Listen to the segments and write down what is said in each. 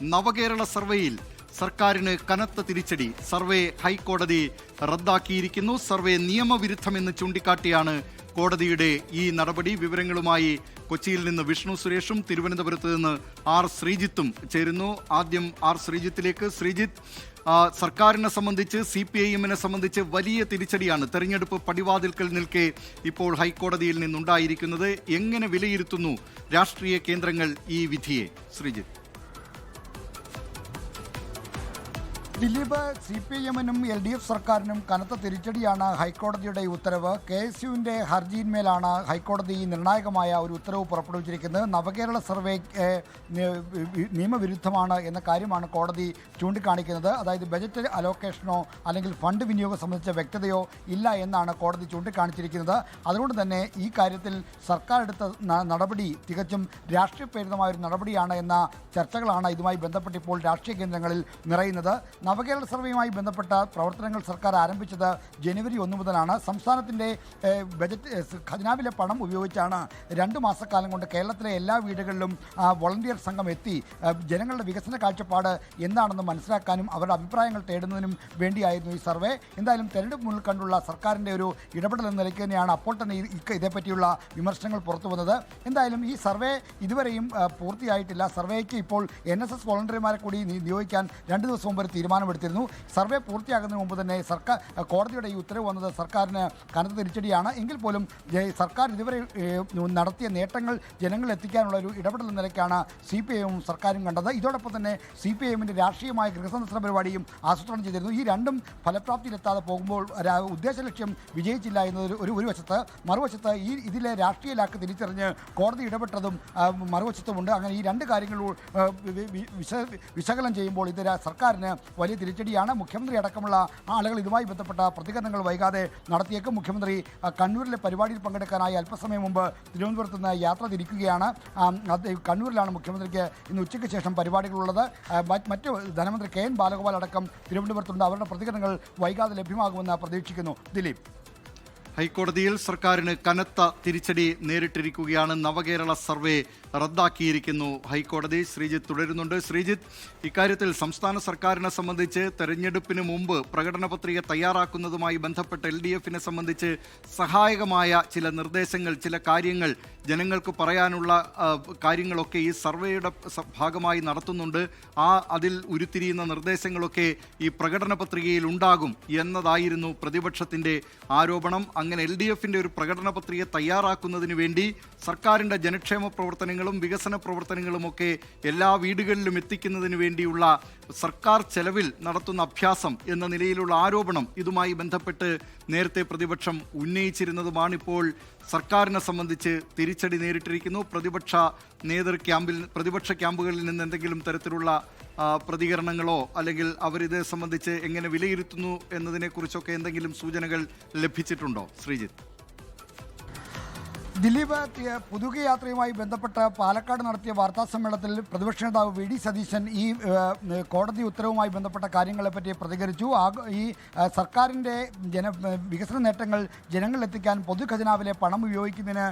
നവകേരള സർവേയിൽ സർക്കാരിന് കനത്ത തിരിച്ചടി. സർവേ ഹൈക്കോടതി റദ്ദാക്കിയിരിക്കുന്നു. സർവേ നിയമവിരുദ്ധമെന്ന് ചൂണ്ടിക്കാട്ടിയാണ് കോടതിയുടെ ഈ നടപടി. വിവരങ്ങളുമായി കൊച്ചിയിൽ നിന്ന് വിഷ്ണു സുരേഷും തിരുവനന്തപുരത്ത് നിന്ന് ആർ ശ്രീജിത്തും ചേരുന്നു. ആദ്യം ആർ ശ്രീജിത്തിലേക്ക്. ശ്രീജിത്ത്, സർക്കാരിനെ സംബന്ധിച്ച് CPIM-നെ സംബന്ധിച്ച് വലിയ തിരിച്ചടിയാണ് തെരഞ്ഞെടുപ്പ് പടിവാതിൽക്കൽ നിൽക്കെ ഇപ്പോൾ ഹൈക്കോടതിയിൽ നിന്നുണ്ടായിരിക്കുന്നത്. എങ്ങനെ വിലയിരുത്തുന്നു രാഷ്ട്രീയ കേന്ദ്രങ്ങൾ ഈ വിധിയെ? ശ്രീജിത്ത്. ദിലീപ്, CPIM-നും LDF സർക്കാരിനും കനത്ത തിരിച്ചടിയാണ് ഹൈക്കോടതിയുടെ ഉത്തരവ്. KSUവിൻ്റെ ഹർജിയിന്മേലാണ് ഹൈക്കോടതി നിർണായകമായ ഒരു ഉത്തരവ് പുറപ്പെടുവിച്ചിരിക്കുന്നത്. നവകേരള സർവേ നിയമവിരുദ്ധമാണ് എന്ന കാര്യമാണ് കോടതി ചൂണ്ടിക്കാണിക്കുന്നത്. അതായത് ബജറ്റ് അലോക്കേഷനോ അല്ലെങ്കിൽ ഫണ്ട് വിനിയോഗം സംബന്ധിച്ച വ്യക്തതയോ ഇല്ല എന്നാണ് കോടതി ചൂണ്ടിക്കാണിച്ചിരിക്കുന്നത്. അതുകൊണ്ട് തന്നെ ഈ കാര്യത്തിൽ സർക്കാർ എടുത്ത നടപടി തികച്ചും രാഷ്ട്രീയപ്രേരിതമായ ഒരു നടപടിയാണ് എന്ന ചർച്ചകളാണ് ഇതുമായി ബന്ധപ്പെട്ട് ഇപ്പോൾ രാഷ്ട്രീയ കേന്ദ്രങ്ങളിൽ നിറയുന്നത്. നവകേരള സർവേയുമായി ബന്ധപ്പെട്ട പ്രവർത്തനങ്ങൾ സർക്കാർ ആരംഭിച്ചത് ജനുവരി 1 മുതലാണ്. സംസ്ഥാനത്തിൻ്റെ ബജറ്റ് ഖജനാവിലെ പണം ഉപയോഗിച്ചാണ് 2 മാസക്കാലം കൊണ്ട് കേരളത്തിലെ എല്ലാ വീടുകളിലും വോളണ്ടിയർ സംഘം എത്തി ജനങ്ങളുടെ വികസന കാഴ്ചപ്പാട് എന്താണെന്ന് മനസ്സിലാക്കാനും അവരുടെ അഭിപ്രായങ്ങൾ തേടുന്നതിനും വേണ്ടിയായിരുന്നു ഈ സർവേ. എന്തായാലും തെരഞ്ഞെടുപ്പ് മുന്നിൽ കണ്ടുള്ള സർക്കാരിൻ്റെ ഒരു ഇടപെടൽ എന്ന നിലയ്ക്ക് തന്നെയാണ് അപ്പോൾ തന്നെ ഇതേപ്പറ്റിയുള്ള വിമർശനങ്ങൾ പുറത്തു വന്നത്. എന്തായാലും ഈ സർവേ ഇതുവരെയും പൂർത്തിയായിട്ടില്ല. സർവേക്ക് ഇപ്പോൾ NSS വോളണ്ടിയർമാരെ കൂടി നിയോഗിക്കാൻ 2 ദിവസം മുമ്പ് തീരുമാനമെടുത്തിരുന്നു. സർവേ പൂർത്തിയാകുന്നതിന് മുമ്പ് തന്നെ കോടതിയുടെ ഈ ഉത്തരവ് വന്നത് സർക്കാരിന് കനത്ത തിരിച്ചടിയാണ്. എങ്കിൽ പോലും സർക്കാർ ഇതുവരെ നടത്തിയ നേട്ടങ്ങൾ ജനങ്ങളിൽ എത്തിക്കാനുള്ള ഒരു ഇടപെടൽ നിലയ്ക്കാണ് CPIM സർക്കാരും കണ്ടത്. ഇതോടൊപ്പം തന്നെ CPIM-ന്റെ രാഷ്ട്രീയമായ ഗൃഹസന്ദർശന പരിപാടിയും ആസൂത്രണം ചെയ്തിരുന്നു. ഈ രണ്ടും ഫലപ്രാപ്തിയിലെത്താതെ പോകുമ്പോൾ ഉദ്ദേശ ലക്ഷ്യം വിജയിച്ചില്ല എന്നത് ഒരു വശത്ത്. മറുവശത്ത് ഇതിലെ രാഷ്ട്രീയ ലാക്ക് തിരിച്ചറിഞ്ഞ് കോടതി ഇടപെട്ടതും മറുവശത്തുമുണ്ട്. അങ്ങനെ ഈ രണ്ട് കാര്യങ്ങൾ വിശകലനം ചെയ്യുമ്പോൾ ഇത് സർക്കാരിന് വലിയ തിരിച്ചടിയാണ്. മുഖ്യമന്ത്രി അടക്കമുള്ള ആളുകൾ ഇതുമായി ബന്ധപ്പെട്ട പ്രതികരണങ്ങൾ വൈകാതെ നടത്തിയേക്കും. മുഖ്യമന്ത്രി കണ്ണൂരിലെ പരിപാടിയിൽ പങ്കെടുക്കാനായി അല്പസമയം മുമ്പ് തിരുവനന്തപുരത്ത് നിന്ന് യാത്ര തിരിക്കുകയാണ്. കണ്ണൂരിലാണ് മുഖ്യമന്ത്രിക്ക് ഇന്ന് ഉച്ചയ്ക്ക് ശേഷം പരിപാടികളുള്ളത്. മറ്റ് ധനമന്ത്രി KN ബാലഗോപാൽ അടക്കം തിരുവനന്തപുരത്തുണ്ട്. അവരുടെ പ്രതികരണങ്ങൾ വൈകാതെ ലഭ്യമാകുമെന്ന് പ്രതീക്ഷിക്കുന്നു. ദിലീപ്. ഹൈക്കോടതിയിൽ സർക്കാരിന് കനത്ത തിരിച്ചടി നേരിട്ടിരിക്കുകയാണ്. നവകേരള സർവേ റദ്ദാക്കിയിരിക്കുന്നു ഹൈക്കോടതി. ശ്രീജിത്ത് തുടരുന്നുണ്ട്. ശ്രീജിത്ത്, ഇക്കാര്യത്തിൽ സംസ്ഥാന സർക്കാരിനെ സംബന്ധിച്ച് തെരഞ്ഞെടുപ്പിന് മുമ്പ് പ്രകടന പത്രിക തയ്യാറാക്കുന്നതുമായി ബന്ധപ്പെട്ട് LDF-നെ സംബന്ധിച്ച് സഹായകമായ ചില നിർദ്ദേശങ്ങൾ, ചില കാര്യങ്ങൾ, ജനങ്ങൾക്ക് പറയാനുള്ള കാര്യങ്ങളൊക്കെ ഈ സർവേയുടെ ഭാഗമായി നടത്തുന്നുണ്ട്. അതിൽ ഉരുത്തിരിയുന്ന നിർദ്ദേശങ്ങളൊക്കെ ഈ പ്രകടന പത്രികയിൽ ഉണ്ടാകും എന്നതായിരുന്നു പ്രതിപക്ഷത്തിൻ്റെ ആരോപണം. അങ്ങനെ LDF-ന്റെ ഒരു പ്രകടന പത്രിക തയ്യാറാക്കുന്നതിന് വേണ്ടി സർക്കാരിൻ്റെ ജനക്ഷേമ പ്രവർത്തനങ്ങളും വികസന പ്രവർത്തനങ്ങളുമൊക്കെ എല്ലാ വീടുകളിലും എത്തിക്കുന്നതിന് വേണ്ടിയുള്ള സർക്കാർ ചെലവിൽ നടത്തുന്ന അഭ്യാസം എന്ന നിലയിലുള്ള ആരോപണം ഇതുമായി ബന്ധപ്പെട്ട് നേരത്തെ പ്രതിപക്ഷം ഉന്നയിച്ചിരുന്നതുമാണ്. ഇപ്പോൾ സർക്കാരിനെ സംബന്ധിച്ച് തിരിച്ചടി നേരിട്ടിരിക്കുന്നു. പ്രതിപക്ഷ ക്യാമ്പുകളിൽ നിന്ന് എന്തെങ്കിലും തരത്തിലുള്ള പ്രതികരണങ്ങളോ അല്ലെങ്കിൽ അവരിത് സംബന്ധിച്ച് എങ്ങനെ വിലയിരുത്തുന്നു എന്നതിനെക്കുറിച്ചൊക്കെ എന്തെങ്കിലും സൂചനകൾ ലഭിച്ചിട്ടുണ്ടോ ശ്രീജിത്ത്? ദിലീപ്, പുതുകയാത്രയുമായി ബന്ധപ്പെട്ട് പാലക്കാട് നടത്തിയ വാർത്താ സമ്മേളനത്തിൽ പ്രതിപക്ഷ നേതാവ് VD സതീശൻ ഈ കോടതി ഉത്തരവുമായി ബന്ധപ്പെട്ട കാര്യങ്ങളെപ്പറ്റി പ്രതികരിച്ചു. ഈ സർക്കാരിൻ്റെ വികസന നേട്ടങ്ങൾ ജനങ്ങളിലെത്തിക്കാൻ പൊതുഖജനാവിലെ പണം ഉപയോഗിക്കുന്നതിന്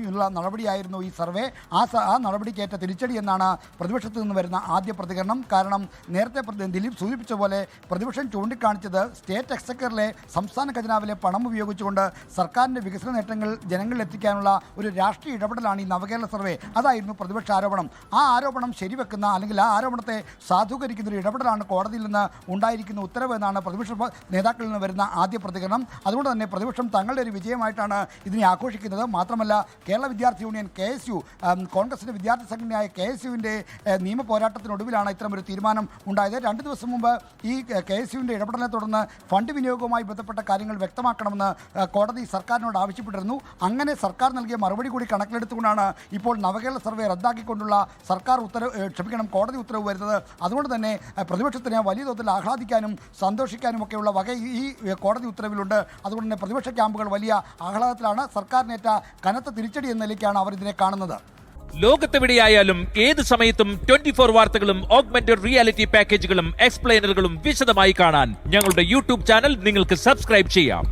ഉള്ള നടപടിയായിരുന്നു ഈ സർവേ. ആ നടപടിക്കേറ്റ തിരിച്ചടി എന്നാണ് പ്രതിപക്ഷത്തു നിന്ന് വരുന്ന ആദ്യ പ്രതികരണം. കാരണം നേരത്തെ ദിലീപ് സൂചിപ്പിച്ച പോലെ പ്രതിപക്ഷം ചൂണ്ടിക്കാണിച്ചത് സ്റ്റേറ്റ് എക്സക്കറിലെ സംസ്ഥാന ഖജനാവിലെ പണം ഉപയോഗിച്ചുകൊണ്ട് സർക്കാരിൻ്റെ വികസന നേട്ടങ്ങൾ ജനങ്ങളിലെത്തിക്കാൻ ഒരു രാഷ്ട്രീയ ഇടപെടലാണ് ഈ നവകേരള സർവേ. അതായിരുന്നു പ്രതിപക്ഷ ആരോപണം. ആ ആരോപണം ശരിവെക്കുന്ന അല്ലെങ്കിൽ ആ ആരോപണത്തെ സാധൂകരിക്കുന്ന ഒരു ഇടപെടലാണ് കോടതിയിൽ നിന്ന് ഉണ്ടായിരിക്കുന്ന ഉത്തരവ് എന്നാണ് പ്രതിപക്ഷ നേതാക്കളിൽ നിന്ന് വരുന്ന ആദ്യ പ്രതികരണം. അതുകൊണ്ട് തന്നെ പ്രതിപക്ഷം തങ്ങളുടെ ഒരു വിജയമായിട്ടാണ് ഇതിനെ ആഘോഷിക്കുന്നത്. മാത്രമല്ല കേരള വിദ്യാർത്ഥി യൂണിയൻ KSU, കോൺഗ്രസിൻ്റെ വിദ്യാർത്ഥി സംഘടനയായ KSU-വിൻ്റെ നിയമ പോരാട്ടത്തിനൊടുവിലാണ് ഇത്തരമൊരു തീരുമാനം ഉണ്ടായത്. 2 ദിവസം മുമ്പ് ഈ KSU-വിൻ്റെ ഇടപെടലിനെ തുടർന്ന് ഫണ്ട് വിനിയോഗവുമായി ബന്ധപ്പെട്ട കാര്യങ്ങൾ വ്യക്തമാക്കണമെന്ന് കോടതി സർക്കാരിനോട് ആവശ്യപ്പെട്ടിരുന്നു. അങ്ങനെ സർക്കാർ നൽകിയ മറുപടി കൂടി കണക്കിലെടുത്തുകൊണ്ടാണ് ഇപ്പോൾ നവകേരള സർവേ റദ്ദാക്കിക്കൊണ്ടുള്ള കോടതി ഉത്തരവ് വരുന്നത്. അതുകൊണ്ട് തന്നെ പ്രതിപക്ഷത്തിന് വലിയ തോതിൽ ആഹ്ലാദിക്കാനും സന്തോഷിക്കാനും ഒക്കെയുള്ള വക ഈ കോടതി ഉത്തരവിലുണ്ട്. അതുകൊണ്ട് തന്നെ പ്രതിപക്ഷ ക്യാമ്പുകൾ വലിയ ആഹ്ലാദത്തിലാണ്. സർക്കാരിനേറ്റ കനത്ത തിരിച്ചടി എന്ന നിലയ്ക്കാണ് അവർ ഇതിനെ കാണുന്നത്. ലോകത്തെവിടെയായാലും ഏത് സമയത്തും 24 വാർത്തകളും ഓഗ്മെന്റഡ് റിയാലിറ്റി പാക്കേജുകളും എക്സ്പ്ലെയിനറുകളും വിശദമായി കാണാൻ ഞങ്ങളുടെ YouTube ചാനൽ നിങ്ങൾക്ക് സബ്സ്ക്രൈബ് ചെയ്യാം.